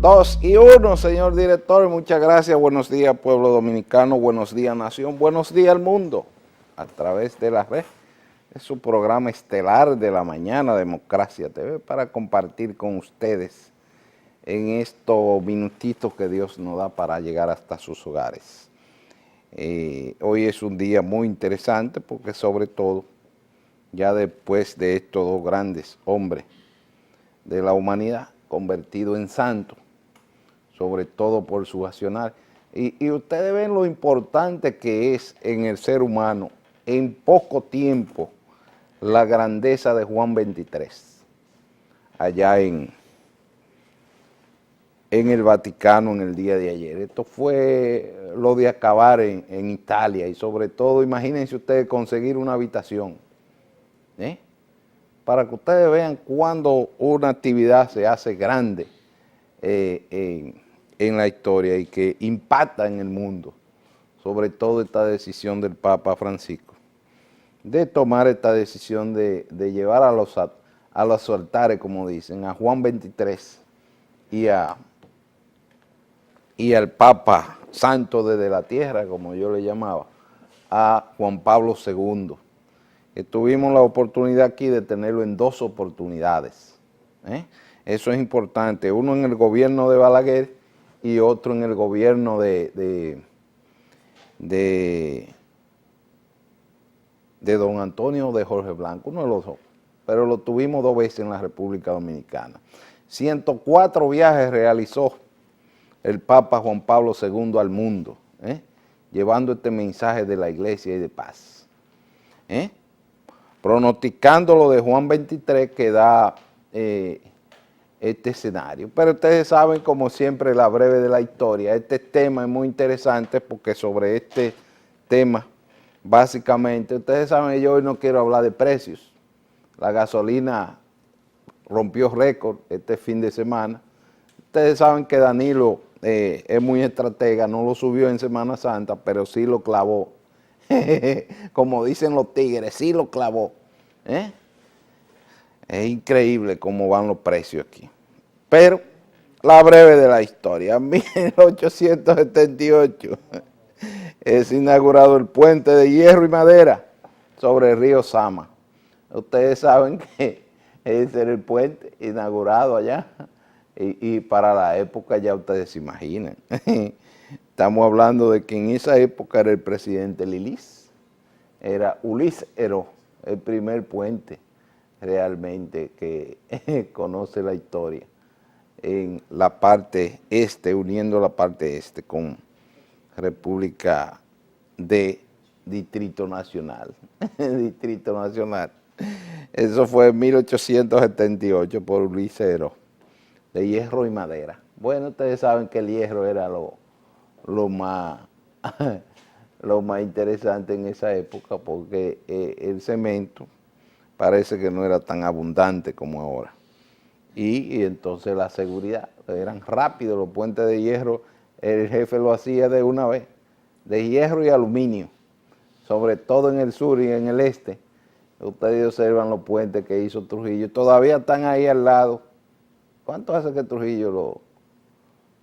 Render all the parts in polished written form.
2 y 1, señor director. Muchas gracias. Buenos días, pueblo dominicano. Buenos días, nación. Buenos días al mundo. A través de la red. Es su programa estelar de la mañana, Democracia TV, para compartir con ustedes en estos minutitos que Dios nos da para llegar hasta sus hogares. Hoy es un día muy interesante porque sobre todo, ya después de estos dos grandes hombres de la humanidad, convertidos en santos, sobre todo por su accionar, y ustedes ven lo importante que es en el ser humano, en poco tiempo, la grandeza de Juan 23, allá en el Vaticano en el día de ayer. Esto fue lo de acabar en Italia, y sobre todo, imagínense ustedes conseguir una habitación, para que ustedes vean cuando una actividad se hace grande en la historia y que impacta en el mundo, sobre todo esta decisión del Papa Francisco, de tomar esta decisión de llevar a los altares, como dicen, a Juan 23 y al Papa Santo desde la tierra, como yo le llamaba, a Juan Pablo II. Tuvimos la oportunidad aquí de tenerlo en dos oportunidades. Eso es importante, uno en el gobierno de Balaguer y otro en el gobierno de don Antonio de Jorge Blanco, uno de los dos, pero lo tuvimos dos veces en la República Dominicana. 104 viajes realizó el Papa Juan Pablo II al mundo, llevando este mensaje de la iglesia y de paz, pronosticando lo de Juan 23 que da este escenario. Pero ustedes saben, como siempre, la breve de la historia, este tema es muy interesante porque sobre este tema, básicamente, ustedes saben, yo hoy no quiero hablar de precios. La gasolina rompió récord este fin de semana. Ustedes saben que Danilo es muy estratega, no lo subió en Semana Santa, pero sí lo clavó. Como dicen los tigres, sí lo clavó. Es increíble cómo van los precios aquí. Pero la breve de la historia, en 1878 es inaugurado el puente de hierro y madera sobre el río Sama. Ustedes saben que ese era el puente inaugurado allá, y para la época ya ustedes se imaginan. Estamos hablando de que en esa época era el presidente Lilis, era Ulises Heró, el primer puente realmente que conoce la historia en la parte este, uniendo la parte este con República de Distrito Nacional. Distrito Nacional. Eso fue en 1878 por Ulises Heró, de hierro y madera. Bueno, ustedes saben que el hierro era lo más lo más interesante en esa época, porque el cemento parece que no era tan abundante como ahora. Y entonces la seguridad, eran rápidos los puentes de hierro, el jefe lo hacía de una vez, de hierro y aluminio, sobre todo en el sur y en el este. Ustedes observan los puentes que hizo Trujillo, todavía están ahí al lado. ¿Cuánto hace que Trujillo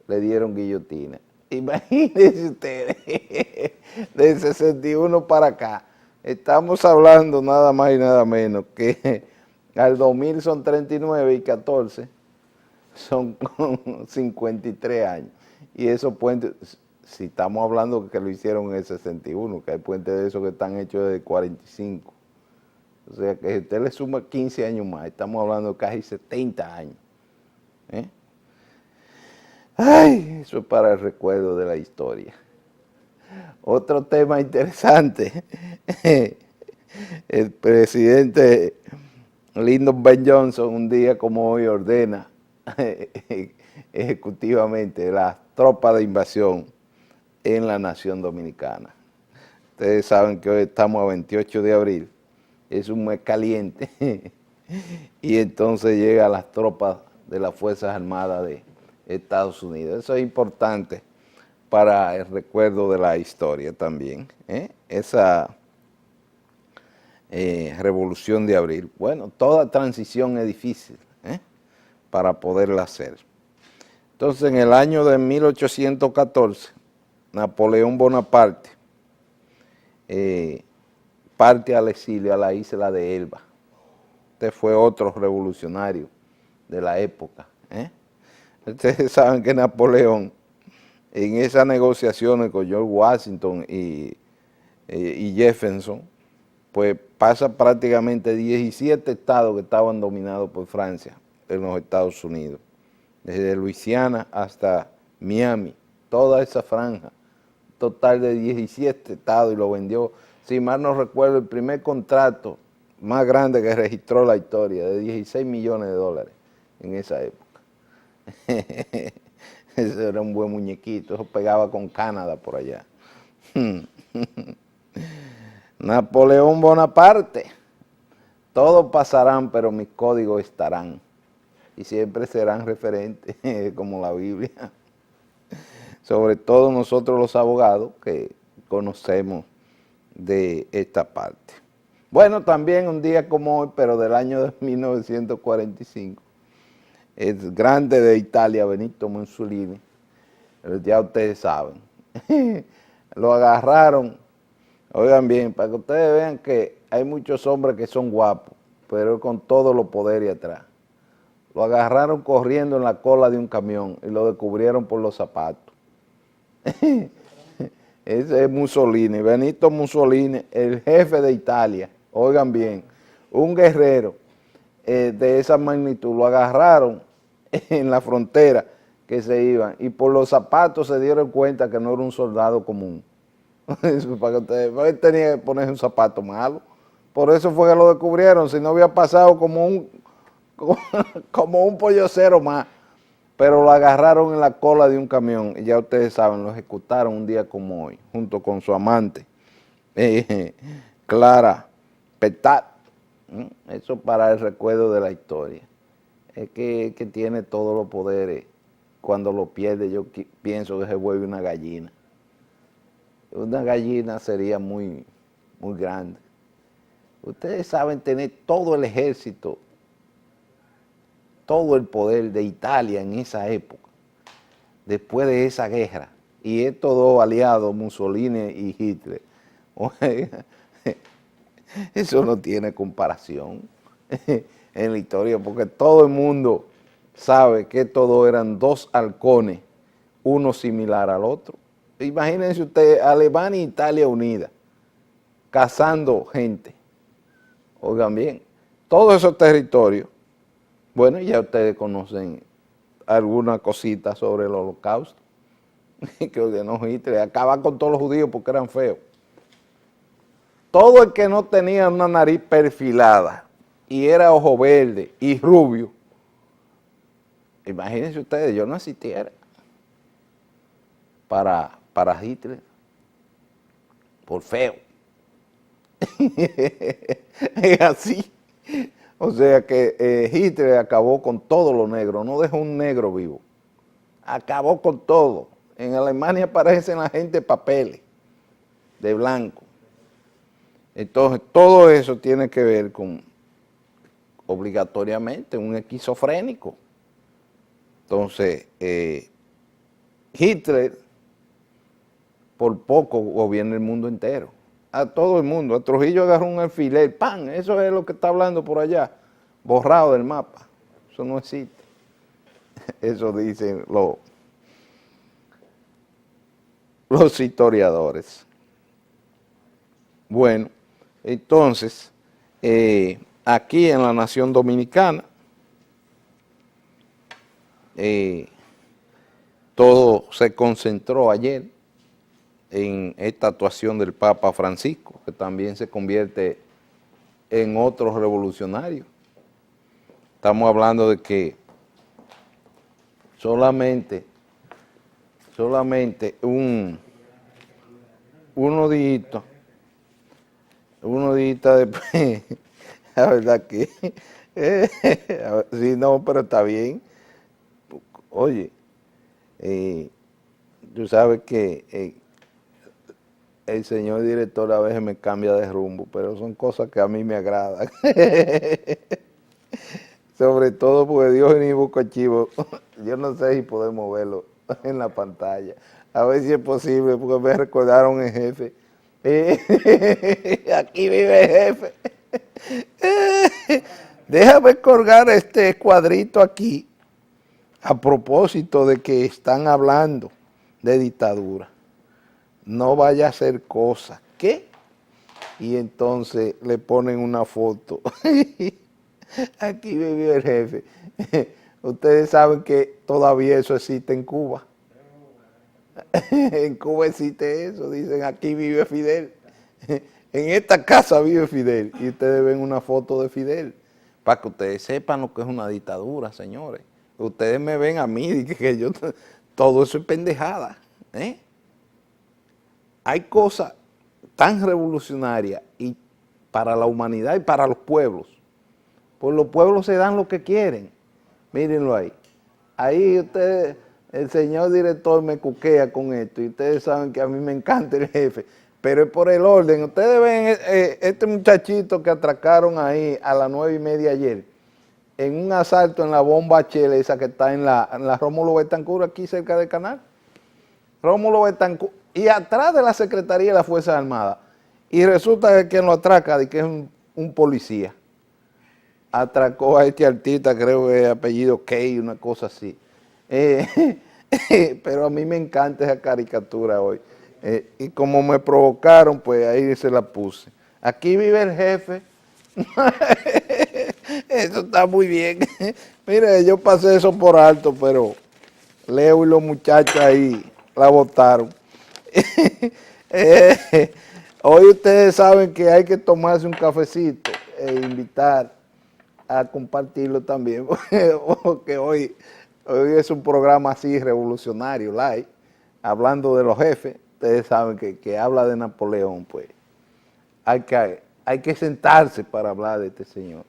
le dieron guillotina? Imagínense ustedes, del 61 para acá, estamos hablando nada más y nada menos que al 2000 son 39 y 14 son 53 años. Y esos puentes, si estamos hablando que lo hicieron en el 61, que hay puentes de esos que están hechos desde 45. O sea que usted le suma 15 años más, estamos hablando de casi 70 años. Ay, eso es para el recuerdo de la historia. Otro tema interesante, el presidente Lyndon B. Johnson un día como hoy ordena ejecutivamente las tropas de invasión en la nación dominicana. Ustedes saben que hoy estamos a 28 de abril, es un mes caliente, y entonces llegan las tropas de las Fuerzas Armadas de Estados Unidos. Eso es importante para el recuerdo de la historia también, esa revolución de abril. Bueno, toda transición es difícil para poderla hacer. Entonces, en el año de 1814, Napoleón Bonaparte parte al exilio a la isla de Elba. Este fue otro revolucionario de la época. Ustedes saben que Napoleón, en esas negociaciones con George Washington y Jefferson, pues pasa prácticamente 17 estados que estaban dominados por Francia en los Estados Unidos, desde Luisiana hasta Miami, toda esa franja, total de 17 estados, y lo vendió, si mal no recuerdo, el primer contrato más grande que registró la historia, de 16 millones de dólares en esa época. Ese era un buen muñequito, eso pegaba con Canadá por allá. Napoleón Bonaparte, todos pasarán, pero mis códigos estarán, y siempre serán referentes, como la Biblia. Sobre todo nosotros los abogados que conocemos de esta parte. Bueno, también un día como hoy, pero del año de 1945, el grande de Italia, Benito Mussolini, ya ustedes saben, lo agarraron. Oigan bien, para que ustedes vean que hay muchos hombres que son guapos, pero con todos los poderes atrás. Lo agarraron corriendo en la cola de un camión y lo descubrieron por los zapatos. Ese es Mussolini, Benito Mussolini, el jefe de Italia. Oigan bien, un guerrero de esa magnitud, lo agarraron en la frontera que se iban y por los zapatos se dieron cuenta que no era un soldado común. Para que ustedes, tenía que poner un zapato malo. Por eso fue que lo descubrieron, si no había pasado como un pollocero más. Pero lo agarraron en la cola de un camión y ya ustedes saben, lo ejecutaron un día como hoy, junto con su amante, Clara Petat. Eso para el recuerdo de la historia. Es que tiene todos los poderes. Cuando lo pierde, yo pienso que se vuelve una gallina. Una gallina sería muy, muy grande. Ustedes saben tener todo el ejército, todo el poder de Italia en esa época, después de esa guerra, y estos dos aliados, Mussolini y Hitler, eso no tiene comparación en la historia, porque todo el mundo sabe que todos eran dos halcones, uno similar al otro. Imagínense ustedes, Alemania e Italia unidas, cazando gente. Oigan bien, todos esos territorios, bueno, ya ustedes conocen alguna cosita sobre el Holocausto, que ordenó Hitler, acabar con todos los judíos porque eran feos. Todo el que no tenía una nariz perfilada y era ojo verde y rubio, imagínense ustedes, yo no asistiera para Hitler, por feo. Es así. O sea que Hitler acabó con todo lo negro, no dejó un negro vivo. Acabó con todo. En Alemania aparecen la gente papeles de blanco. Entonces, todo eso tiene que ver con, obligatoriamente, un esquizofrénico. Entonces, Hitler, por poco, gobierna el mundo entero. A todo el mundo. A Trujillo agarró un alfiler, ¡pam! Eso es lo que está hablando por allá, borrado del mapa. Eso no existe. Eso dicen los historiadores. Bueno, entonces, aquí en la nación dominicana, todo se concentró ayer en esta actuación del Papa Francisco, que también se convierte en otro revolucionario. Estamos hablando de que solamente unos días después, la verdad que, sí, no, pero está bien. Oye, tú sabes que el señor director a veces me cambia de rumbo, pero son cosas que a mí me agradan. Sobre todo porque Dios ni busca chivo. Yo no sé si podemos verlo en la pantalla. A ver si es posible, porque me recordaron el jefe. Aquí vive el jefe. Déjame colgar este cuadrito aquí a propósito de que están hablando de dictadura. No vaya a hacer cosas. ¿Qué? Y entonces le ponen una foto. Aquí vivió el jefe. Ustedes saben que todavía eso existe en Cuba. En Cuba existe eso. Dicen, aquí vive Fidel. En esta casa vive Fidel. Y ustedes ven una foto de Fidel. Para que ustedes sepan lo que es una dictadura, señores. Ustedes me ven a mí y que yo... Todo eso es pendejada. Hay cosas tan revolucionarias y para la humanidad y para los pueblos. Pues los pueblos se dan lo que quieren. Mírenlo ahí. Ahí ustedes, el señor director me cuquea con esto y ustedes saben que a mí me encanta el jefe, pero es por el orden. Ustedes ven este muchachito que atracaron ahí a las 9:30 ayer en un asalto en la bomba H esa que está en la Rómulo Betancourt aquí cerca del canal. Rómulo Betancourt. Y atrás de la Secretaría de las Fuerzas Armadas. Y resulta que quien lo atraca, que es un policía. Atracó a este artista, creo que es apellido Key, una cosa así. Pero a mí me encanta esa caricatura hoy. Y como me provocaron, pues ahí se la puse. Aquí vive el jefe. Eso está muy bien. Mire, yo pasé eso por alto, pero Leo y los muchachos ahí la botaron. Hoy ustedes saben que hay que tomarse un cafecito e invitar a compartirlo también, porque hoy es un programa así revolucionario, live, hablando de los jefes. Ustedes saben que habla de Napoleón, pues hay que sentarse para hablar de este señor.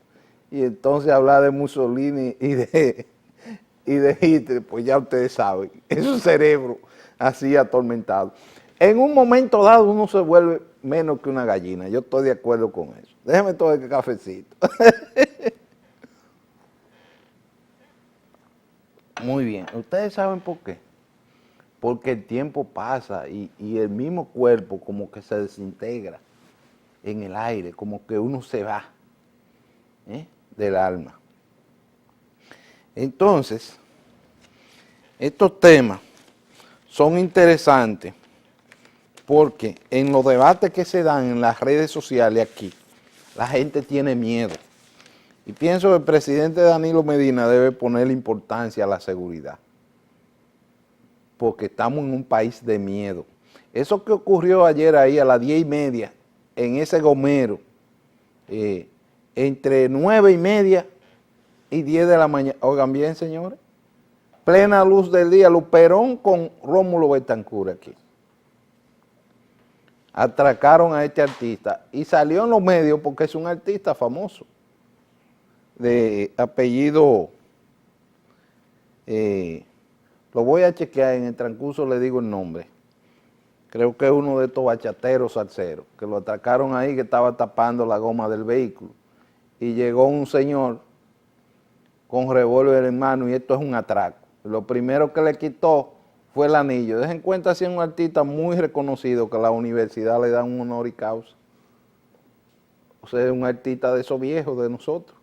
Y entonces hablar de Mussolini y de Hitler, pues ya ustedes saben, es un cerebro así atormentado. En un momento dado uno se vuelve menos que una gallina, yo estoy de acuerdo con eso. Déjeme todo el cafecito. Muy bien, ustedes saben por qué. Porque el tiempo pasa y el mismo cuerpo como que se desintegra en el aire, como que uno se va del alma. Entonces, estos temas son interesantes porque en los debates que se dan en las redes sociales aquí, la gente tiene miedo. Y pienso que el presidente Danilo Medina debe ponerle importancia a la seguridad, porque estamos en un país de miedo. Eso que ocurrió ayer ahí a las 10:30, en ese gomero, entre 9:30 y 10 de la mañana, oigan bien, señores, plena luz del día, Luperón con Rómulo Betancourt aquí. Atracaron a este artista y salió en los medios porque es un artista famoso, de apellido, lo voy a chequear en el transcurso, le digo el nombre. Creo que es uno de estos bachateros salseros, que lo atracaron ahí, que estaba tapando la goma del vehículo. Y llegó un señor con revólver en mano y esto es un atraco. Lo primero que le quitó fue el anillo. Dejen cuenta si es un artista muy reconocido que la universidad le da un honor y causa. O sea, es un artista de esos viejos de nosotros.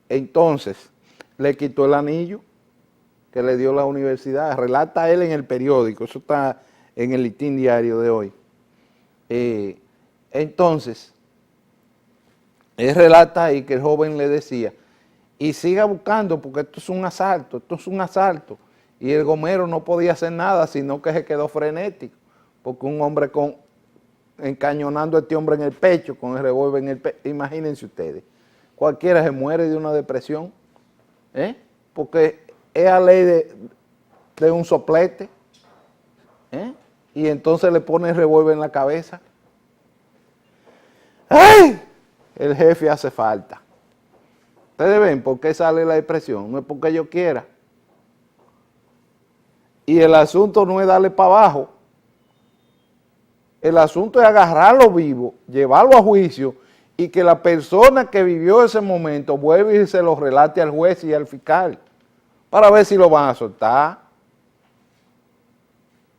Entonces, le quitó el anillo que le dio la universidad. Relata él en el periódico, eso está en el Listín Diario de hoy. Entonces, él relata ahí que el joven le decía, y siga buscando porque esto es un asalto, esto es un asalto. Y el gomero no podía hacer nada, sino que se quedó frenético, porque un hombre encañonando a este hombre en el pecho, con el revólver en el pecho, imagínense ustedes, cualquiera se muere de una depresión, porque es a ley de un soplete, y entonces le pone el revólver en la cabeza. ¡Ay! El jefe hace falta. Ustedes ven por qué sale la depresión, no es porque yo quiera. Y el asunto no es darle para abajo. El asunto es agarrarlo vivo, llevarlo a juicio y que la persona que vivió ese momento vuelva y se lo relate al juez y al fiscal para ver si lo van a soltar.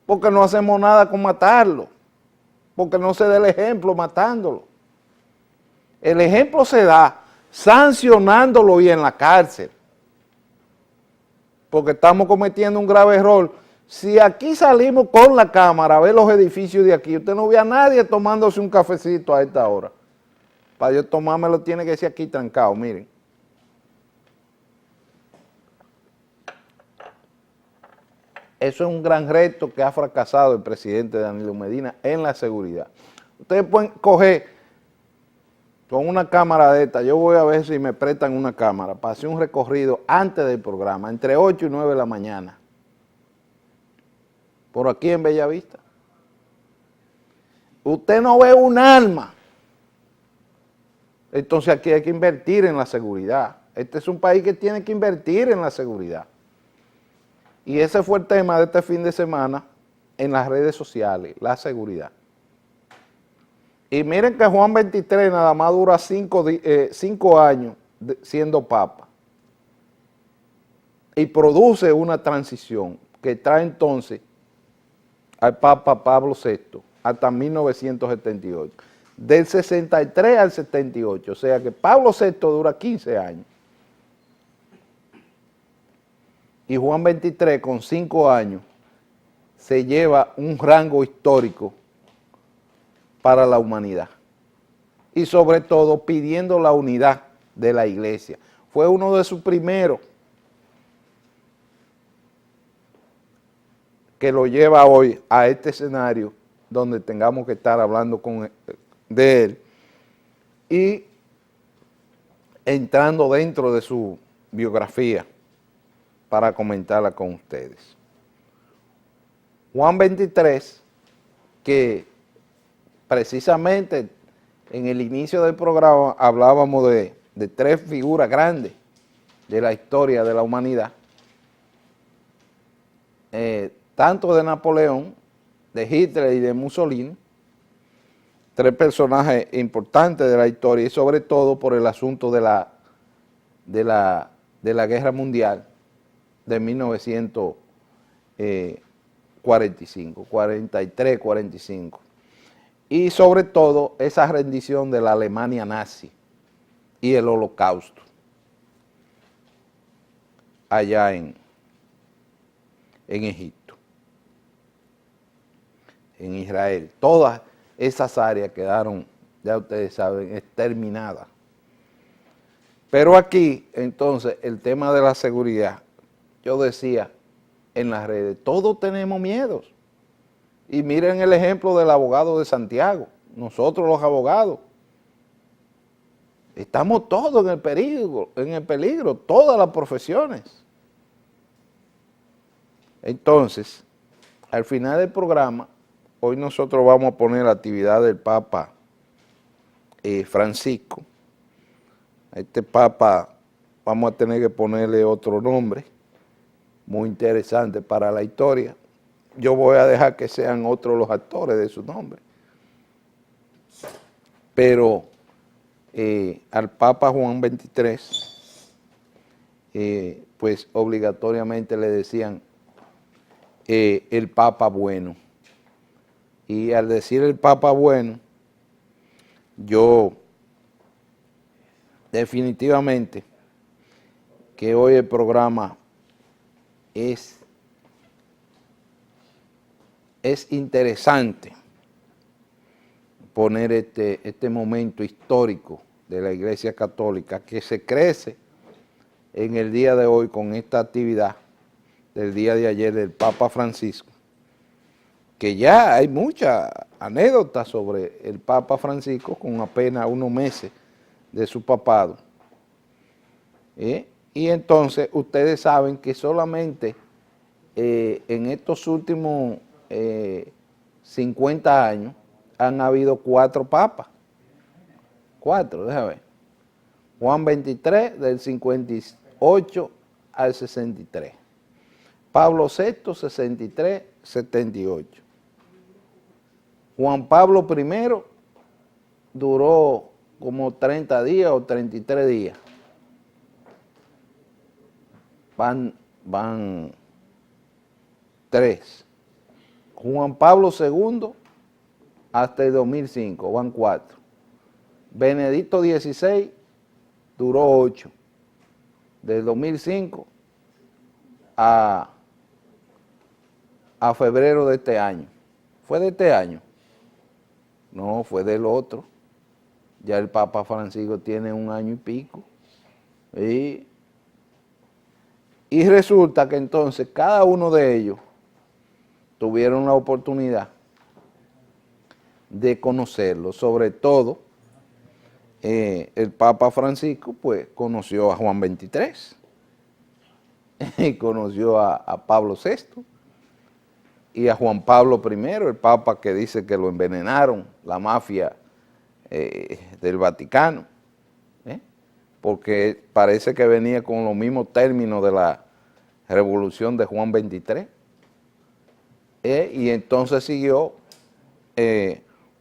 Porque no hacemos nada con matarlo, porque no se da el ejemplo matándolo. El ejemplo se da sancionándolo y en la cárcel, porque estamos cometiendo un grave error. Si aquí salimos con la cámara a ver los edificios de aquí, usted no ve a nadie tomándose un cafecito a esta hora. Para yo tomármelo tiene que ser aquí trancado, miren. Eso es un gran reto que ha fracasado el presidente Danilo Medina en la seguridad. Ustedes pueden coger con una cámara de esta, yo voy a ver si me prestan una cámara para hacer un recorrido antes del programa, entre 8 y 9 de la mañana, por aquí en Bellavista. Usted no ve un alma. Entonces aquí hay que invertir en la seguridad. Este es un país que tiene que invertir en la seguridad. Y ese fue el tema de este fin de semana en las redes sociales, la seguridad. Y miren que Juan 23 nada más dura 5 años siendo papa. Y produce una transición que trae entonces al Papa Pablo VI hasta 1978. Del 63 al 78, o sea que Pablo VI dura 15 años. Y Juan 23 con 5 años se lleva un rango histórico para la humanidad. Y sobre todo pidiendo la unidad de la iglesia. Fue uno de sus primeros que lo lleva hoy a este escenario donde tengamos que estar hablando de él y entrando dentro de su biografía para comentarla con ustedes. Juan 23, que precisamente en el inicio del programa hablábamos de 3 figuras grandes de la historia de la humanidad, tanto de Napoleón, de Hitler y de Mussolini, 3 personajes importantes de la historia y sobre todo por el asunto de la Guerra Mundial de 1945, 43, 45. Y sobre todo esa rendición de la Alemania nazi y el Holocausto allá en Egipto, en Israel. Todas esas áreas quedaron, ya ustedes saben, exterminadas. Pero aquí, entonces, el tema de la seguridad, yo decía en las redes, todos tenemos miedos. Y miren el ejemplo del abogado de Santiago, nosotros los abogados. Estamos todos en el peligro, todas las profesiones. Entonces, al final del programa, hoy nosotros vamos a poner la actividad del Papa Francisco. A este Papa vamos a tener que ponerle otro nombre, muy interesante para la historia. Yo voy a dejar que sean otros los actores de su nombre. Pero al Papa Juan 23, pues obligatoriamente le decían el Papa bueno. Y al decir el Papa bueno, yo definitivamente que hoy el programa es interesante poner este momento histórico de la Iglesia Católica que se crece en el día de hoy con esta actividad del día de ayer del Papa Francisco, que ya hay muchas anécdotas sobre el Papa Francisco con apenas unos meses de su papado. Y entonces ustedes saben que solamente en estos últimos 50 años han habido 4 papas. 4, déjame ver. Juan 23 del 58 al 63. Pablo VI 63, 78. Juan Pablo I duró como 30 días o 33 días. Van 3. Juan Pablo II hasta el 2005, van 4. Benedicto XVI duró 8. Del 2005 a febrero de este año. ¿Fue de este año? No, fue del otro. Ya el Papa Francisco tiene 1 año y pico. Y resulta que entonces cada uno de ellos tuvieron la oportunidad de conocerlo. Sobre todo, el Papa Francisco pues conoció a Juan XXIII y conoció a Pablo VI y a Juan Pablo I, el Papa que dice que lo envenenaron, la mafia del Vaticano, porque parece que venía con los mismos términos de la revolución de Juan XXIII. Y entonces siguió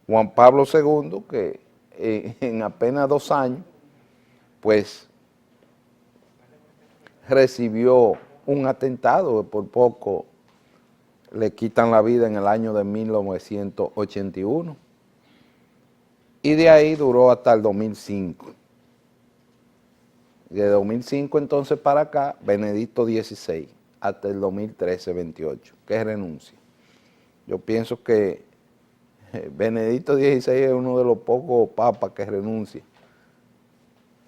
Juan Pablo II, que en apenas 2 años, pues recibió un atentado, por poco le quitan la vida en el año de 1981, y de ahí duró hasta el 2005. De 2005 entonces para acá, Benedicto XVI, hasta el 2013-28, que renuncia. Yo pienso que Benedicto XVI es uno de los pocos papas que renuncia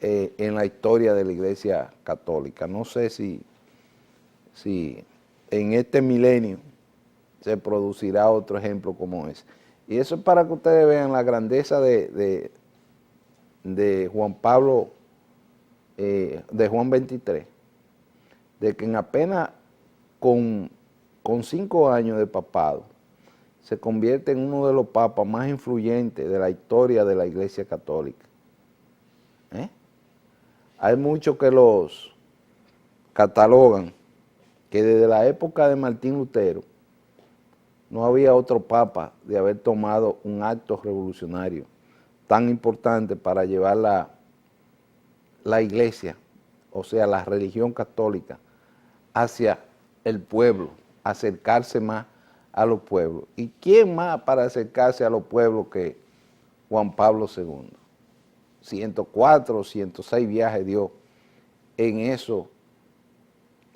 en la historia de la Iglesia Católica. No sé si en este milenio se producirá otro ejemplo como ese. Y eso es para que ustedes vean la grandeza de Juan Pablo, de Juan XXIII, de que en apenas con 5 años de papado, se convierte en uno de los papas más influyentes de la historia de la Iglesia Católica. Hay muchos que los catalogan que desde la época de Martín Lutero no había otro papa de haber tomado un acto revolucionario tan importante para llevar la Iglesia, o sea, la religión católica, hacia el pueblo, acercarse más a los pueblos. ¿Y quién más para acercarse a los pueblos que Juan Pablo II? 104 o 106 viajes dio en esos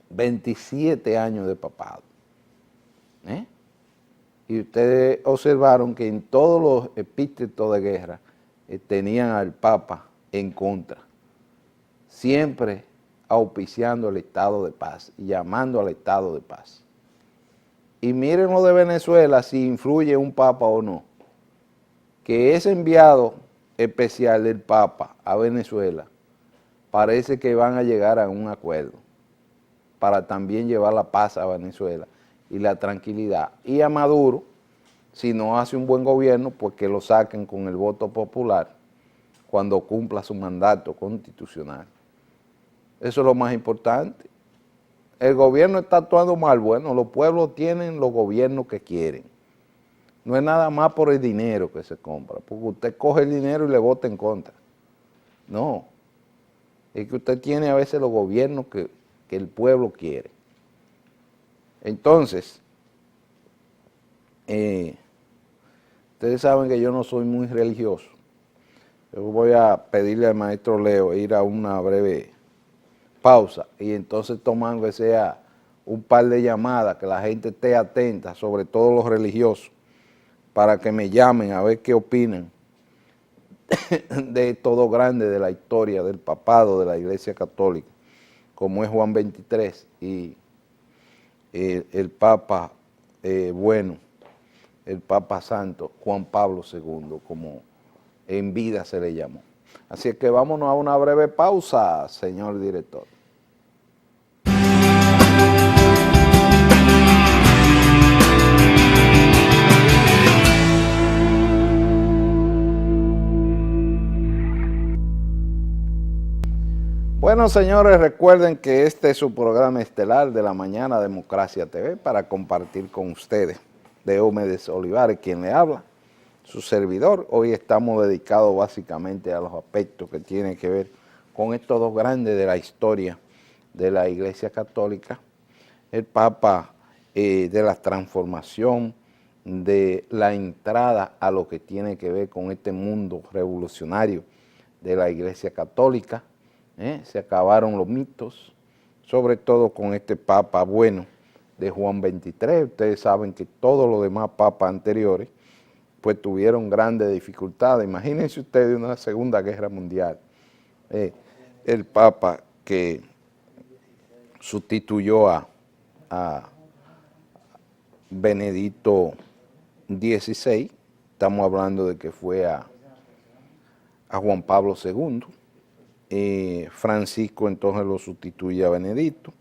27 años de papado. Y ustedes observaron que en todos los epítetos de guerra tenían al Papa en contra, siempre auspiciando el estado de paz y llamando al estado de paz. Y miren lo de Venezuela, si influye un papa o no, que ese enviado especial del Papa a Venezuela parece que van a llegar a un acuerdo para también llevar la paz a Venezuela y la tranquilidad. Y a Maduro, si no hace un buen gobierno, pues que lo saquen con el voto popular cuando cumpla su mandato constitucional. Eso es lo más importante. El gobierno está actuando mal. Bueno, los pueblos tienen los gobiernos que quieren. No es nada más por el dinero que se compra, porque usted coge el dinero y le vota en contra. No, es que usted tiene a veces los gobiernos que el pueblo quiere. Entonces, ustedes saben que yo no soy muy religioso. Yo voy a pedirle al maestro Leo ir a una breve pausa y entonces tomando que sea un par de llamadas, que la gente esté atenta, sobre todo los religiosos, para que me llamen a ver qué opinan de todo grande de la historia del papado de la Iglesia Católica, como es Juan XXIII y el Papa bueno, el Papa Santo, Juan Pablo II, como en vida se le llamó. Así que vámonos a una breve pausa, señor director. Bueno, señores, recuerden que este es su programa estelar de la mañana, Democracia TV, para compartir con ustedes. Diomedes Olivares, quien le habla, su servidor. Hoy estamos dedicados básicamente a los aspectos que tienen que ver con estos dos grandes de la historia de la Iglesia Católica, el Papa de la transformación, de la entrada a lo que tiene que ver con este mundo revolucionario de la Iglesia Católica. Se acabaron los mitos, sobre todo con este Papa bueno de Juan XXIII. Ustedes saben que todos los demás papas anteriores pues tuvieron grandes dificultades. Imagínense ustedes una Segunda Guerra Mundial. El Papa que sustituyó a Benedicto XVI, estamos hablando de que fue a Juan Pablo II, Francisco entonces lo sustituye a Benedicto,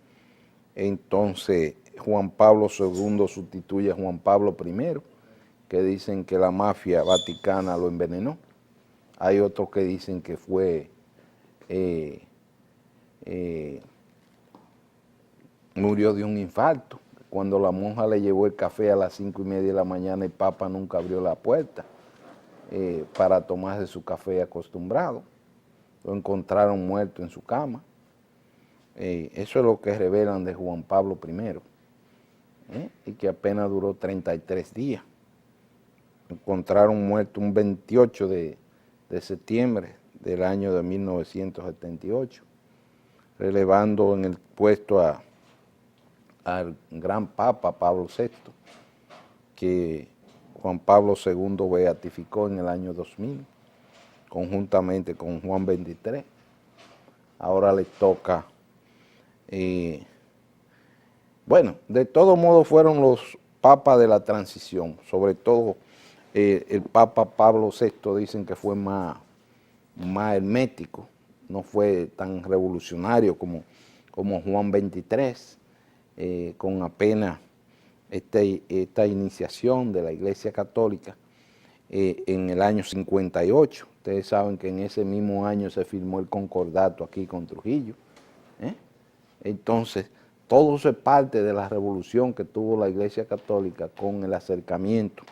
entonces Juan Pablo II sustituye a Juan Pablo I, que dicen que la mafia vaticana lo envenenó. Hay otros que dicen que fue murió de un infarto. Cuando la monja le llevó el café a las 5:30 de la mañana, el Papa nunca abrió la puerta para tomarse su café acostumbrado. Lo encontraron muerto en su cama. Eso es lo que revelan de Juan Pablo I, y que apenas duró 33 días. Encontraron muerto un 28 de septiembre del año de 1978, relevando en el puesto al gran Papa Pablo VI, que Juan Pablo II beatificó en el año 2000, conjuntamente con Juan XXIII. Ahora le toca, bueno, de todo modo fueron los papas de la transición, sobre todo el Papa Pablo VI dicen que fue más hermético, no fue tan revolucionario como Juan XXIII, con apenas esta iniciación de la Iglesia Católica en el año 58. Ustedes saben que en ese mismo año se firmó el concordato aquí con Trujillo. Entonces, todo eso es parte de la revolución que tuvo la Iglesia Católica con el acercamiento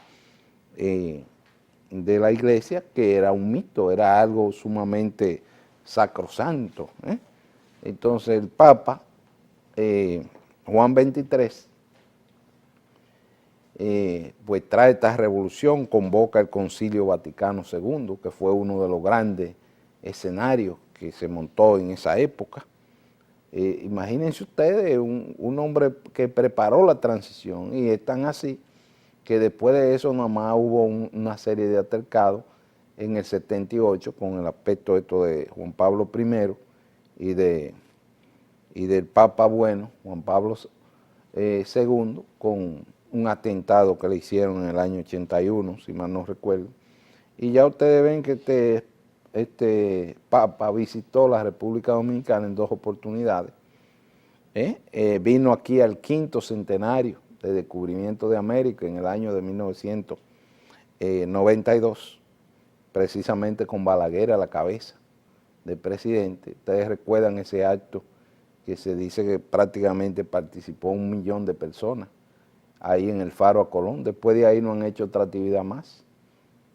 de la Iglesia, que era un mito, era algo sumamente sacrosanto. Entonces el Papa Juan XXIII pues trae esta revolución, convoca el Concilio Vaticano II, que fue uno de los grandes escenarios que se montó en esa época. Imagínense ustedes, un hombre que preparó la transición, y es tan así que después de eso nada más hubo una serie de altercados en el 78 con el aspecto esto de Juan Pablo I y del Papa bueno, Juan Pablo II, con un atentado que le hicieron en el año 81, si mal no recuerdo. Y ya ustedes ven que este Papa visitó la República Dominicana en 2 oportunidades. Vino aquí al 5º centenario de descubrimiento de América en el año de 1992, precisamente con Balaguer a la cabeza de presidente. Ustedes recuerdan ese acto que se dice que prácticamente participó 1 millón de personas ahí en el Faro a Colón. Después de ahí no han hecho otra actividad más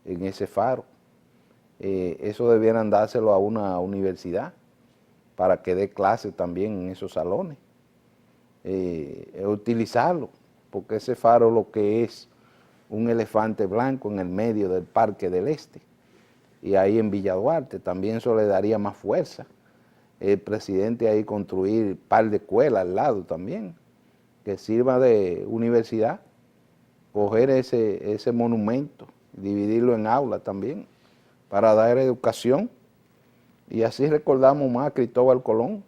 en ese faro. Eso debieran dárselo a una universidad para que dé clases también en esos salones. Utilizarlo, porque ese faro lo que es un elefante blanco en el medio del Parque del Este, y ahí en Villa Duarte también eso le daría más fuerza. El presidente ahí construir un par de escuelas al lado también, que sirva de universidad, coger ese monumento, dividirlo en aulas también, para dar educación, y así recordamos más a Cristóbal Colón,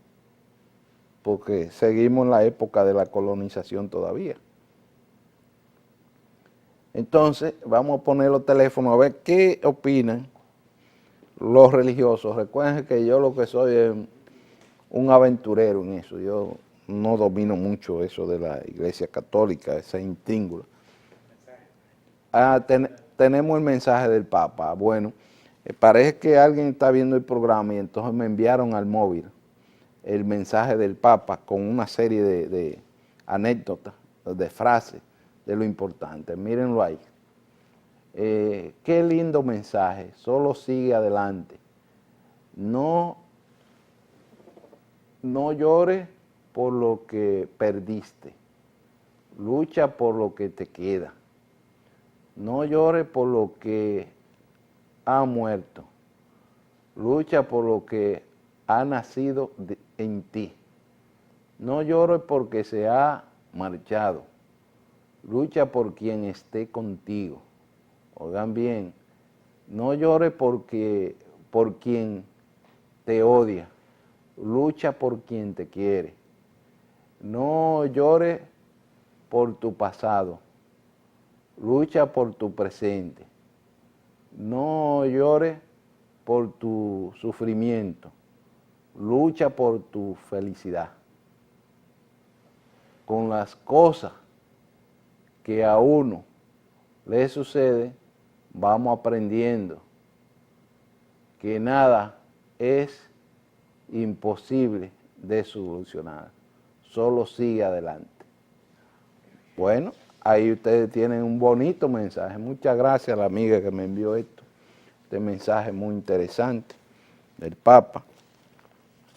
porque seguimos en la época de la colonización todavía. Entonces, vamos a poner los teléfonos a ver qué opinan los religiosos. Recuerden que yo lo que soy es un aventurero en eso. Yo no domino mucho eso de la Iglesia Católica, esa intíngula. Tenemos el mensaje del Papa. Bueno, parece que alguien está viendo el programa y entonces me enviaron al móvil el mensaje del Papa con una serie de anécdotas, de frases, de lo importante. Mírenlo ahí. Qué lindo mensaje, solo sigue adelante. No llores por lo que perdiste, lucha por lo que te queda. No llores por lo que ha muerto, lucha por lo que ha nacido en ti. No llores porque se ha marchado, lucha por quien esté contigo. Oigan bien, no llores por quien te odia, lucha por quien te quiere. No llores por tu pasado, lucha por tu presente. No llores por tu sufrimiento, lucha por tu felicidad. Con las cosas que a uno le sucede, vamos aprendiendo que nada es imposible de solucionar, solo sigue adelante. Bueno, ahí ustedes tienen un bonito mensaje. Muchas gracias a la amiga que me envió este mensaje muy interesante del Papa.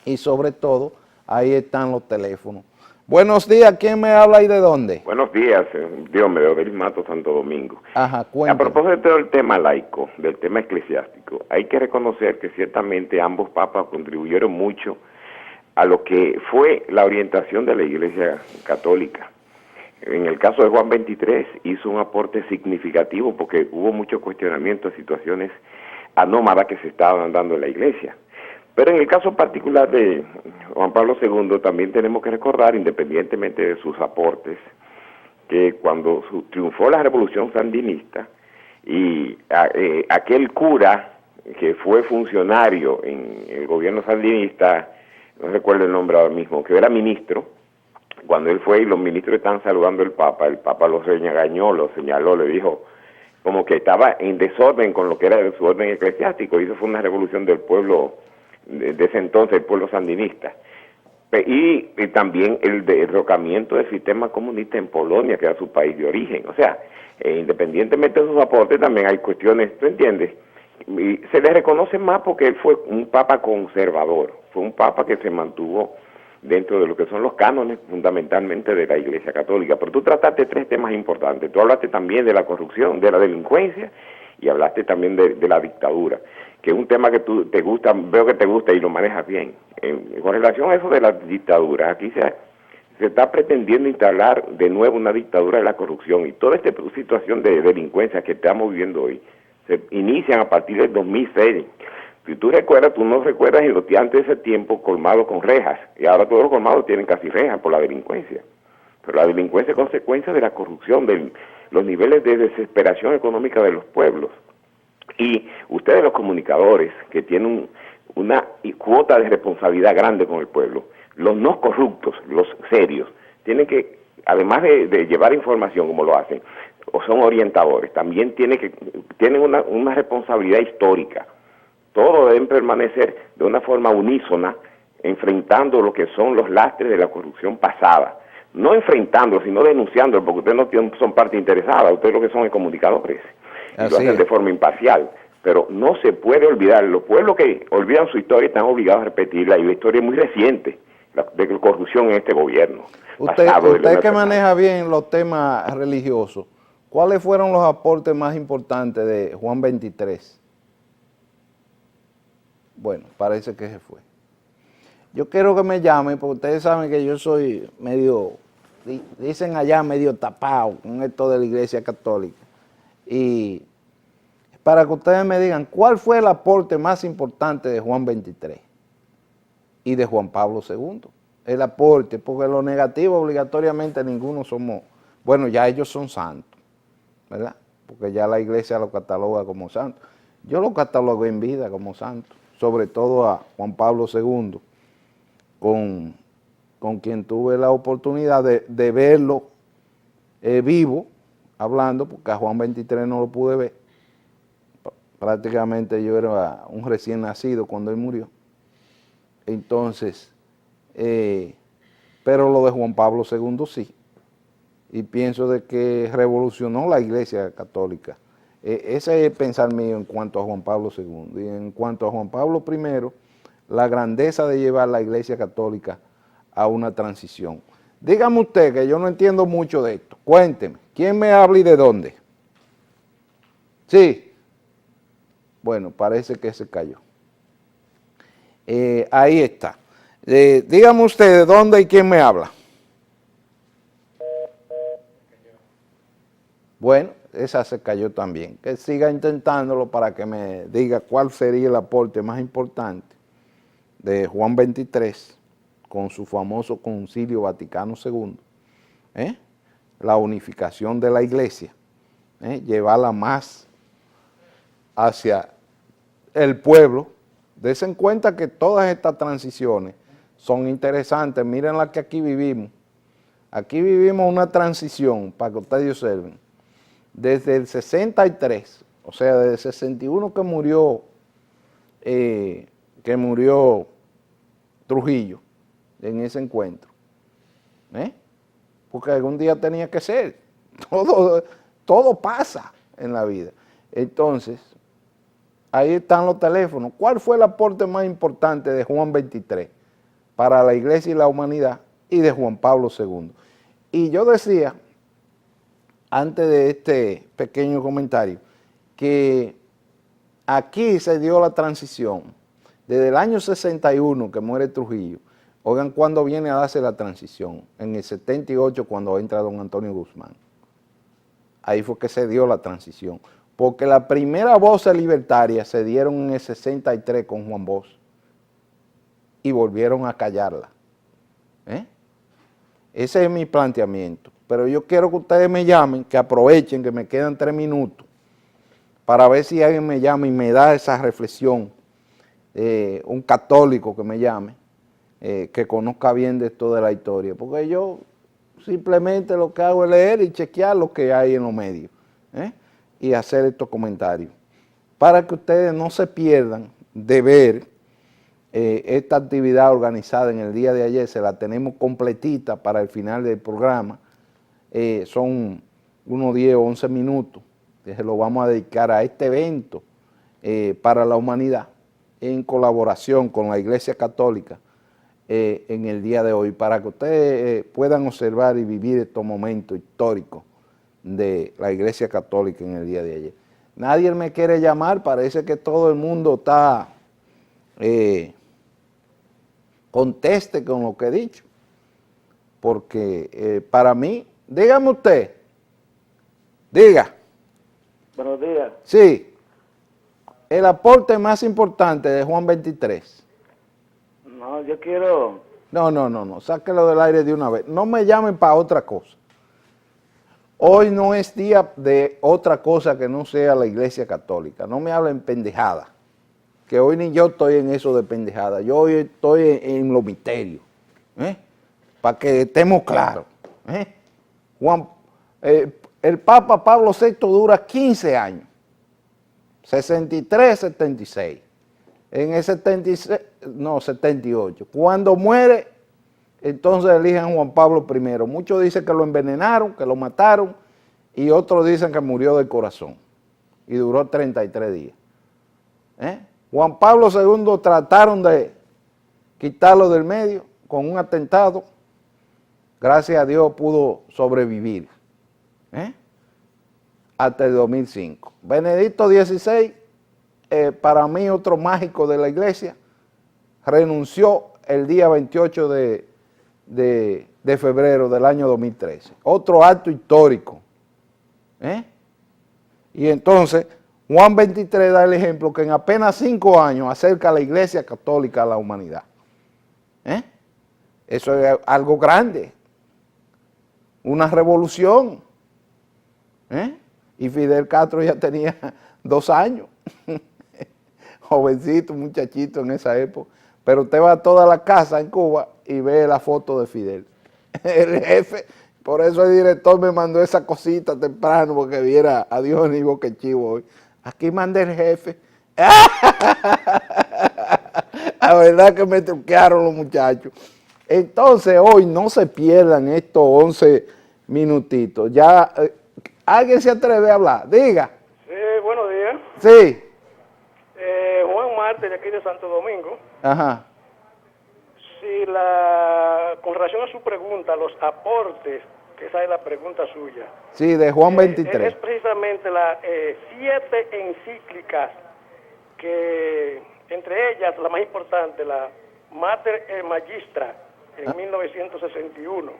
Y sobre todo, ahí están los teléfonos. Buenos días, ¿quién me habla y de dónde? Buenos días, Dios me Obelis Mato, Santo Domingo. Ajá, A cuénteme. propósito del tema laico, del tema eclesiástico, hay que reconocer que ciertamente ambos papas contribuyeron mucho a lo que fue la orientación de la Iglesia Católica. En el caso de Juan XXIII hizo un aporte significativo porque hubo mucho cuestionamiento de situaciones anómalas que se estaban dando en la Iglesia. Pero en el caso particular de Juan Pablo II también tenemos que recordar, independientemente de sus aportes, que cuando triunfó la revolución sandinista y aquel cura que fue funcionario en el gobierno sandinista, no recuerdo el nombre ahora mismo, que era ministro, cuando él fue y los ministros estaban saludando al Papa, el Papa lo regañó, lo señaló, le dijo como que estaba en desorden con lo que era su orden eclesiástico, y eso fue una revolución del pueblo de ese entonces, el pueblo sandinista. Y también el derrocamiento del sistema comunista en Polonia, que era su país de origen. O sea, independientemente de sus aportes, también hay cuestiones, ¿tú entiendes? Y se le reconoce más porque él fue un papa conservador, fue un papa que se mantuvo dentro de lo que son los cánones fundamentalmente de la Iglesia Católica. Pero tú trataste tres temas importantes. Tú hablaste también de la corrupción, de la delincuencia, y hablaste también de la dictadura, que es un tema que tú te gusta, veo que te gusta y lo manejas bien. Con relación a eso de la dictadura, aquí se está pretendiendo instalar de nuevo una dictadura de la corrupción, y toda esta situación de delincuencia que estamos viviendo hoy se inician a partir del 2006. Si tú recuerdas, tú no recuerdas y los antes de ese tiempo colmados con rejas, y ahora todos los colmados tienen casi rejas por la delincuencia. Pero la delincuencia es consecuencia de la corrupción, de los niveles de desesperación económica de los pueblos. Y ustedes los comunicadores, que tienen una cuota de responsabilidad grande con el pueblo, los no corruptos, los serios, tienen que, además de llevar información como lo hacen, o son orientadores, también tienen una responsabilidad histórica. Todos deben permanecer de una forma unísona, enfrentando lo que son los lastres de la corrupción pasada. No enfrentando, sino denunciando, porque ustedes no son parte interesada, ustedes lo que son es comunicadores, y lo hacen de forma imparcial. Pero no se puede olvidar, los pueblos que olvidan su historia están obligados a repetirla, y la historia es muy reciente de corrupción en este gobierno. Usted que maneja bien los temas religiosos, ¿cuáles fueron los aportes más importantes de Juan XXIII? Bueno, parece que se fue. Yo quiero que me llamen, porque ustedes saben que yo soy medio, dicen allá, medio tapado con esto de la Iglesia Católica. Y para que ustedes me digan, ¿cuál fue el aporte más importante de Juan XXIII y de Juan Pablo II? El aporte, porque lo negativo obligatoriamente ninguno somos, bueno, ya ellos son santos, ¿verdad? Porque ya la Iglesia lo cataloga como santos. Yo lo catalogo en vida como santo, sobre todo a Juan Pablo II, con quien tuve la oportunidad de verlo vivo, hablando, porque a Juan XXIII no lo pude ver. Prácticamente yo era un recién nacido cuando él murió. Entonces, pero lo de Juan Pablo II sí. Y pienso de que revolucionó la Iglesia Católica Ese es el pensar mío en cuanto a Juan Pablo II. Y en cuanto a Juan Pablo I, la grandeza de llevar la Iglesia Católica a una transición. Dígame usted, que yo no entiendo mucho de esto. Cuénteme, ¿quién me habla y de dónde? Sí. Bueno, parece que se cayó. Ahí está. Dígame usted de dónde y quién me habla. Bueno, esa se cayó también. Que siga intentándolo para que me diga cuál sería el aporte más importante de Juan XXIII con su famoso Concilio Vaticano II. La unificación de la Iglesia, llevarla más hacia el pueblo. Dense en cuenta que todas estas transiciones son interesantes. Miren la que aquí vivimos. Aquí vivimos una transición, para que ustedes observen, desde el 63, o sea, desde el 61 que murió Trujillo en ese encuentro. Porque algún día tenía que ser. Todo pasa en la vida. Entonces, ahí están los teléfonos. ¿Cuál fue el aporte más importante de Juan XXIII para la Iglesia y la humanidad y de Juan Pablo II? Y yo decía, antes de este pequeño comentario, que aquí se dio la transición. Desde el año 61 que muere Trujillo, oigan cuándo viene a darse la transición, en el 78 cuando entra don Antonio Guzmán. Ahí fue que se dio la transición, porque la primera voces libertarias se dieron en el 63 con Juan Bosch y volvieron a callarla. Ese es mi planteamiento, pero yo quiero que ustedes me llamen, que aprovechen que me quedan 3 minutos, para ver si alguien me llama y me da esa reflexión, un católico que me llame, que conozca bien de esto de la historia, porque yo simplemente lo que hago es leer y chequear lo que hay en los medios, y hacer estos comentarios, para que ustedes no se pierdan de ver esta actividad organizada en el día de ayer. Se la tenemos completita para el final del programa, son unos 10 o 11 minutos, que se lo vamos a dedicar a este evento para la humanidad, en colaboración con la Iglesia Católica, en el día de hoy, para que ustedes puedan observar y vivir estos momentos históricos de la Iglesia Católica en el día de ayer. Nadie me quiere llamar, parece que todo el mundo está, conteste con lo que he dicho, porque para mí, dígame usted, diga. Buenos días. Sí, el aporte más importante de Juan XXIII. No, yo quiero... No, sáquelo del aire de una vez. No me llamen para otra cosa. Hoy no es día de otra cosa que no sea la Iglesia Católica. No me hablen pendejada, que hoy ni yo estoy en eso de pendejada. Yo hoy estoy en los misterios, para que estemos claros. El Papa Pablo VI dura 15 años, 63, 76. En el 78. Cuando muere, entonces eligen a Juan Pablo I. Muchos dicen que lo envenenaron, que lo mataron, y otros dicen que murió del corazón y duró 33 días. Juan Pablo II trataron de quitarlo del medio con un atentado. Gracias a Dios pudo sobrevivir hasta el 2005. Benedicto XVI, para mí otro mágico de la Iglesia, renunció el día 28 de febrero del año 2013. Otro acto histórico. Y entonces Juan XXIII da el ejemplo que en apenas 5 años acerca a la Iglesia Católica a la humanidad. Eso es algo grande, una revolución. Y Fidel Castro ya tenía 2 años, jovencito, muchachito en esa época. Pero usted va a toda la casa en Cuba y ve la foto de Fidel. El jefe, por eso el director me mandó esa cosita temprano, porque viera a Dios ni boca chivo hoy. Aquí manda el jefe. La verdad que me truquearon los muchachos. Entonces hoy no se pierdan estos 11 minutitos. Ya, ¿alguien se atreve a hablar? Diga. Sí, Sí. Juan Marte, de aquí de Santo Domingo. Ajá. Si con relación a su pregunta, los aportes, que esa es la pregunta suya. Sí, de Juan 23. Es precisamente las 7 encíclicas que, entre ellas, la más importante, la Mater Magistra, en 1961,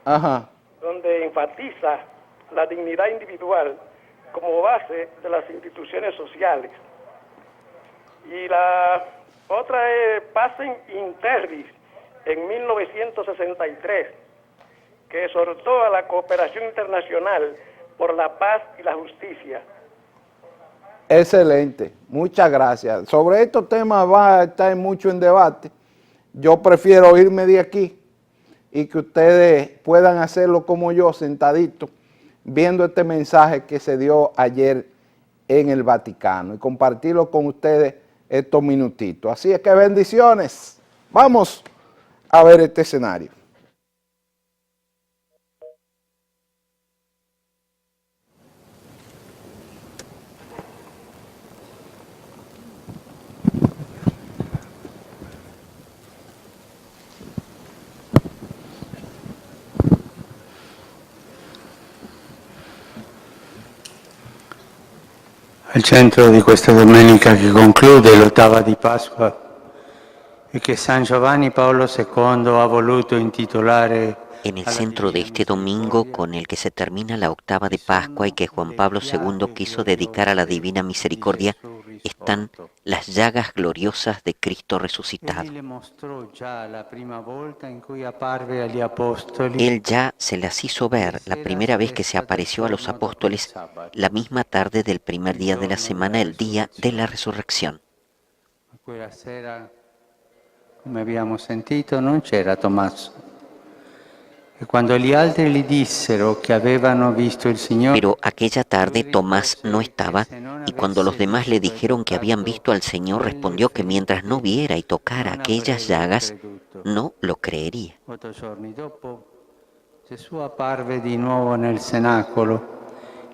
Ajá. donde enfatiza la dignidad individual como base de las instituciones sociales. Y la otra es Pacem in Terris, en 1963, que exhortó a la cooperación internacional por la paz y la justicia. Excelente, muchas gracias. Sobre estos temas va a estar mucho en debate. Yo prefiero irme de aquí y que ustedes puedan hacerlo como yo, sentadito, viendo este mensaje que se dio ayer en el Vaticano y compartirlo con ustedes estos minutitos. Así es que bendiciones. Vamos a ver este escenario. Al centro di questa domenica che conclude l'ottava di Pasqua e che San Giovanni Paolo II ha voluto intitolare En el centro de este domingo con el que se termina la octava de Pascua y que Juan Pablo II quiso dedicar a la Divina Misericordia, están las llagas gloriosas de Cristo resucitado. Él ya se las hizo ver la primera vez que se apareció a los apóstoles, la misma tarde del primer día de la semana, el día de la resurrección. Quella sera, come abbiamo sentito, non c'era Tommaso. E quando gli altri gli dissero che avevano visto il Signore, Pero aquella tarde Tomás no estaba, y cuando los demás le dijeron que habían visto al Señor, respondió que mientras no viera y tocara aquellas llagas, no lo creería. 8 giorni dopo, Gesù apparve di nuovo nel cenacolo,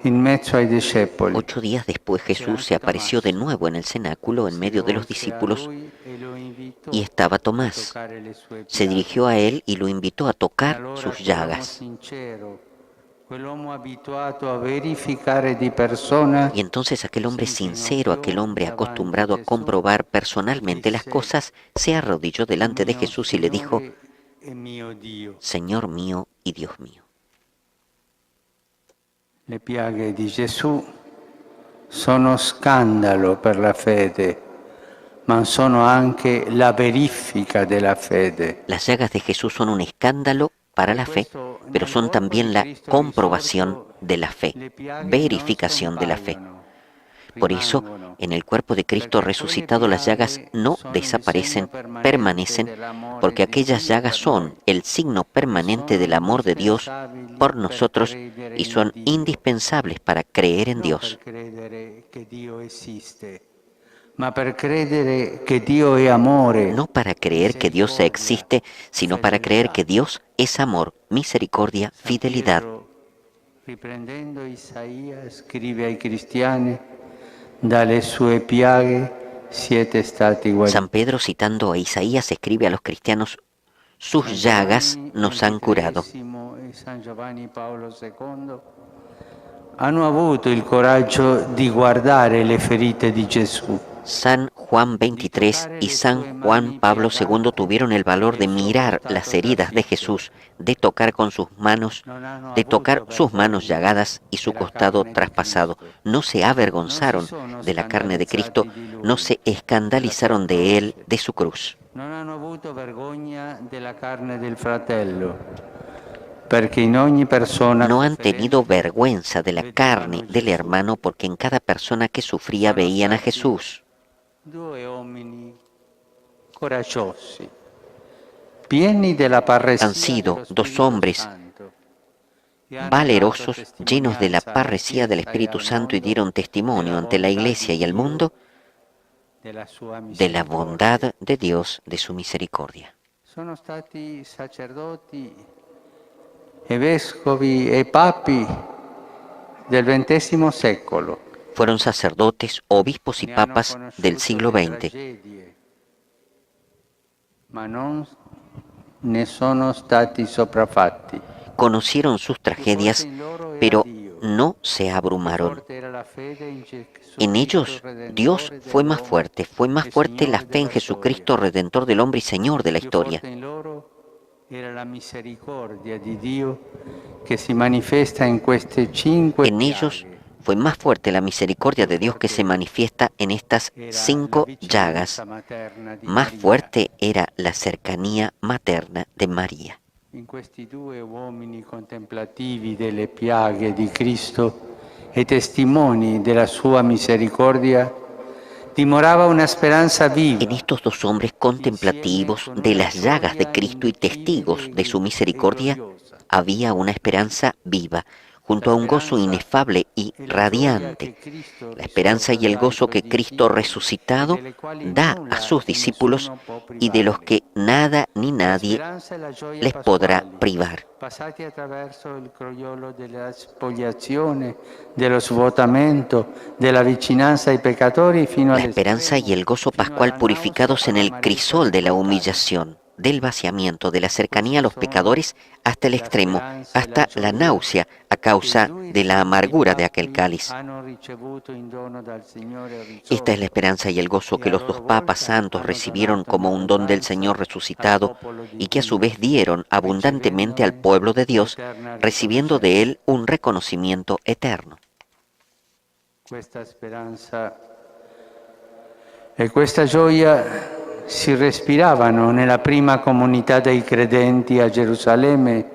in mezzo ai discepoli. 8 días después Jesús se apareció de nuevo en el cenáculo en medio de los discípulos y estaba Tomás. Se dirigió a él y lo invitó a tocar sus llagas. Y entonces aquel hombre sincero, aquel hombre acostumbrado a comprobar personalmente las cosas, se arrodilló delante de Jesús y le dijo: Señor mío y Dios mío. Le piaghe di Gesù sono scandalo per la fede, ma sono anche la verifica della fede. Las llagas de Jesús son un escándalo para la fe, pero son también la comprobación de la fe, verificación de la fe. Por eso, en el cuerpo de Cristo resucitado las llagas no desaparecen, permanecen, porque aquellas llagas son el signo permanente del amor de Dios por nosotros y son indispensables para creer en Dios. Ma per credere che Dio è amore. No para creer que Dios existe, sino para creer que Dios es amor, misericordia, fidelidad. Riprendendo Isaia, scrive ai cristiani: dalle sue piaghe siete stati guariti. San Pedro, citando a Isaías, escribe a los cristianos: sus llagas nos han curado. San Giovanni Paolo II hanno avuto il coraggio di guardare le ferite di Gesù. San Juan 23 y San Juan Pablo II tuvieron el valor de mirar las heridas de Jesús, de tocar con sus manos, de tocar sus manos llagadas y su costado traspasado. No se avergonzaron de la carne de Cristo, no se escandalizaron de él, de su cruz. Non hanno avuto vergogna della carne del fratello, perché in ogni persona No han tenido vergüenza de la carne del hermano, porque en cada persona que sufría veían a Jesús. Due uomini coraggiosi, pieni della parresía. Han sido dos hombres valerosos, llenos de la parresía del Espíritu Santo, y dieron testimonio ante la Iglesia y el mundo de la bondad de Dios, de su misericordia. Sono stati sacerdoti e vescovi e papi del XX secolo. fueron sacerdotes, obispos y papas del siglo XX. Ma non ne sono stati sopraffatti. Conocieron sus tragedias, pero no se abrumaron. En ellos, Dios fue más fuerte la fe en Jesucristo, Redentor del hombre y Señor de la historia. En ellos fue más fuerte la misericordia de Dios que se manifiesta en estas 5 llagas. Más fuerte era la cercanía materna de María. In questi 2 uomini contemplativi delle piaghe di Cristo e testimoni della sua misericordia, dimorava una speranza viva. En estos 2 hombres contemplativos de las llagas de Cristo y testigos de su misericordia, había una esperanza viva, junto a un gozo inefable y radiante. La esperanza y el gozo que Cristo resucitado da a sus discípulos y de los que nada ni nadie les podrá privar. Passati attraverso il croiolo della spoliazione, dello svuotamento, della vicinanza ai peccatori fino La esperanza y el gozo pascual purificados en el crisol de la humillación, del vaciamiento, de la cercanía a los pecadores hasta el extremo, hasta la náusea a causa de la amargura de aquel cáliz. Esta es la esperanza y el gozo que los 2 papas santos recibieron como un don del Señor resucitado y que a su vez dieron abundantemente al pueblo de Dios, recibiendo de él un reconocimiento eterno. Questa speranza e questa gioia si respiravano nella prima comunità dei credenti a Gerusalemme,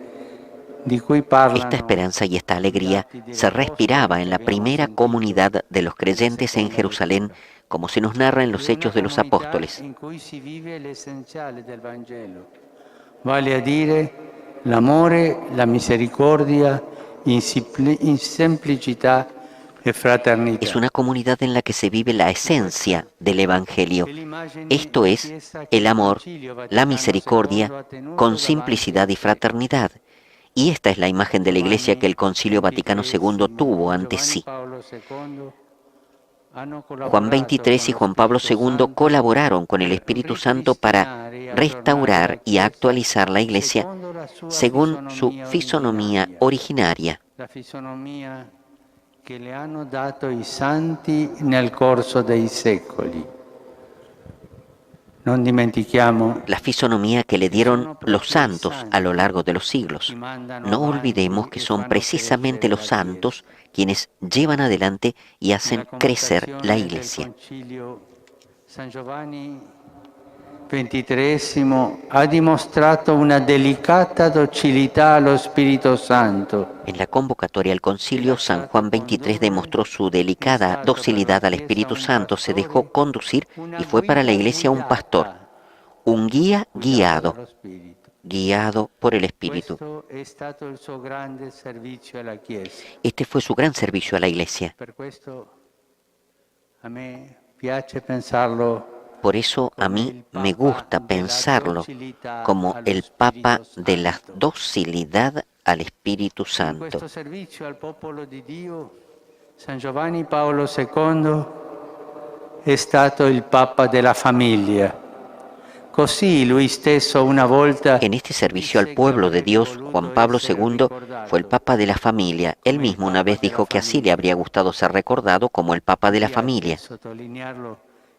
di cui parlano. Esta esperanza y esta alegría se respiraba en la primera comunidad de los creyentes en Jerusalén, como se nos narra en los Hechos de los Apóstoles. In cui si vive l'essenziale del Vangelo, vale a dire l'amore, la misericordia in semplicità e fraternità. Es una comunidad en la que se vive la esencia del Evangelio. Esto es el amor, la misericordia, con simplicidad y fraternidad. Y esta es la imagen de la Iglesia que el Concilio Vaticano II tuvo ante sí. Juan XXIII y Juan Pablo II colaboraron con el Espíritu Santo para restaurar y actualizar la Iglesia según su fisonomía originaria. La fisonomia che le hanno dato i santi nel corso dei secoli. Non dimentichiamo, La fisonomía que le dieron los santos a lo largo de los siglos. No olvidemos que son precisamente los santos quienes llevan adelante y hacen crecer la Iglesia. San Giovanni XXIII ha dimostrato una delicata docilità allo Spirito Santo. En la convocatoria al concilio, San Juan XXIII demostró su delicada docilidad al Espíritu Santo, se dejó conducir y fue para la Iglesia un pastor, un guía guiado por el Espíritu. Este fue su gran servicio a la Iglesia. Por eso a mí me gusta pensarlo como el Papa de la docilidad al Espíritu Santo. Questo servizio al popolo di Dio, San Giovanni Paolo II è stato il Papa della famiglia. Così lui stesso una volta. En este servicio al pueblo de Dios, Juan Pablo II fue el Papa de la familia. Él mismo una vez dijo que así le habría gustado ser recordado como el Papa de la familia.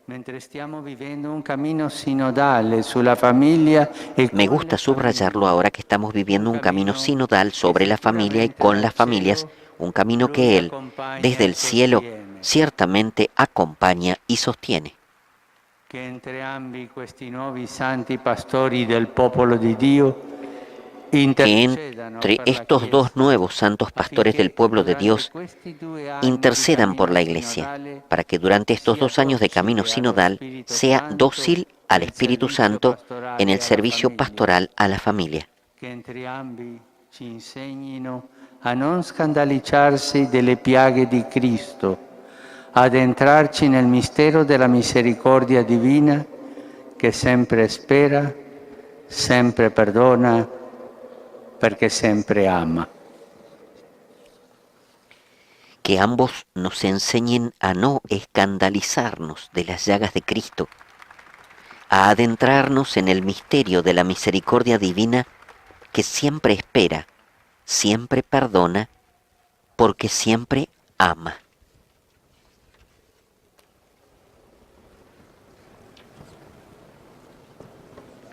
Mentre stiamo vivendo un cammino sinodale sulla famiglia e Me gusta subrayarlo ahora que estamos viviendo un camino sinodal sobre la familia y con las familias, un camino que Él, desde el cielo, ciertamente acompaña y sostiene. che entrambi questi nuovi santi pastori del popolo di Dio Que entre estos 2 nuevos santos pastores del pueblo de Dios intercedan por la Iglesia, para que durante estos 2 años de camino sinodal sea dócil al Espíritu Santo en el servicio pastoral a la familia. che entrambi ci insegnino a non scandalizzarsi delle piaghe di Cristo, ad entrarci nel mistero della misericordia divina che sempre spera, sempre perdona, perché sempre ama. que ambos nos enseñen a no escandalizarnos de las llagas de Cristo, a adentrarnos en el misterio de la misericordia divina que siempre espera, siempre perdona, porque siempre ama.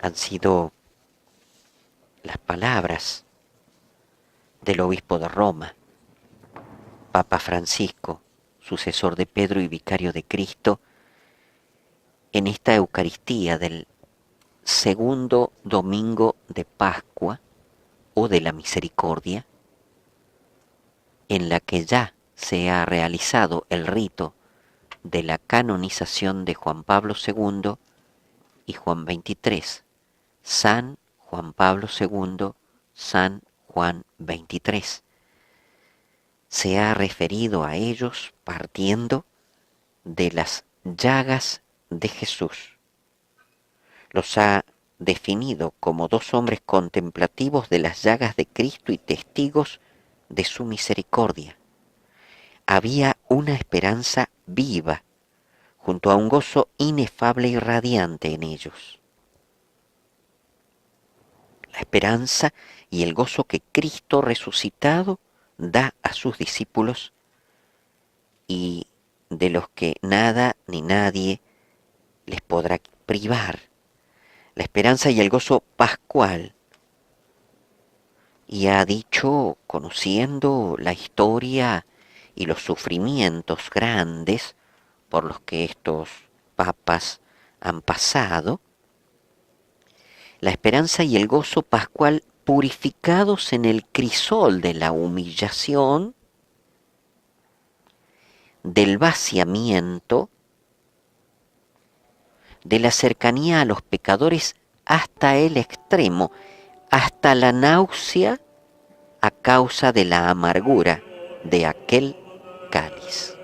Han sido las palabras del obispo de Roma, Papa Francisco, sucesor de Pedro y vicario de Cristo, en esta Eucaristía del segundo domingo de Pascua o de la Misericordia, en la que ya se ha realizado el rito de la canonización de Juan Pablo II y Juan XXIII, San Juan Pablo II, San Juan XXIII. Se ha referido a ellos partiendo de las llagas de Jesús. Los ha definido como dos hombres contemplativos de las llagas de Cristo y testigos de su misericordia. Había una esperanza viva, junto a un gozo inefable y radiante en ellos. La esperanza y el gozo que Cristo resucitado da a sus discípulos y de los que nada ni nadie les podrá privar. La esperanza y el gozo pascual. Y ha dicho, conociendo la historia y los sufrimientos grandes por los que estos papas han pasado, la esperanza y el gozo pascual purificados en el crisol de la humillación, del vaciamiento, de la cercanía a los pecadores hasta el extremo, hasta la náusea a causa de la amargura de aquel cáliz.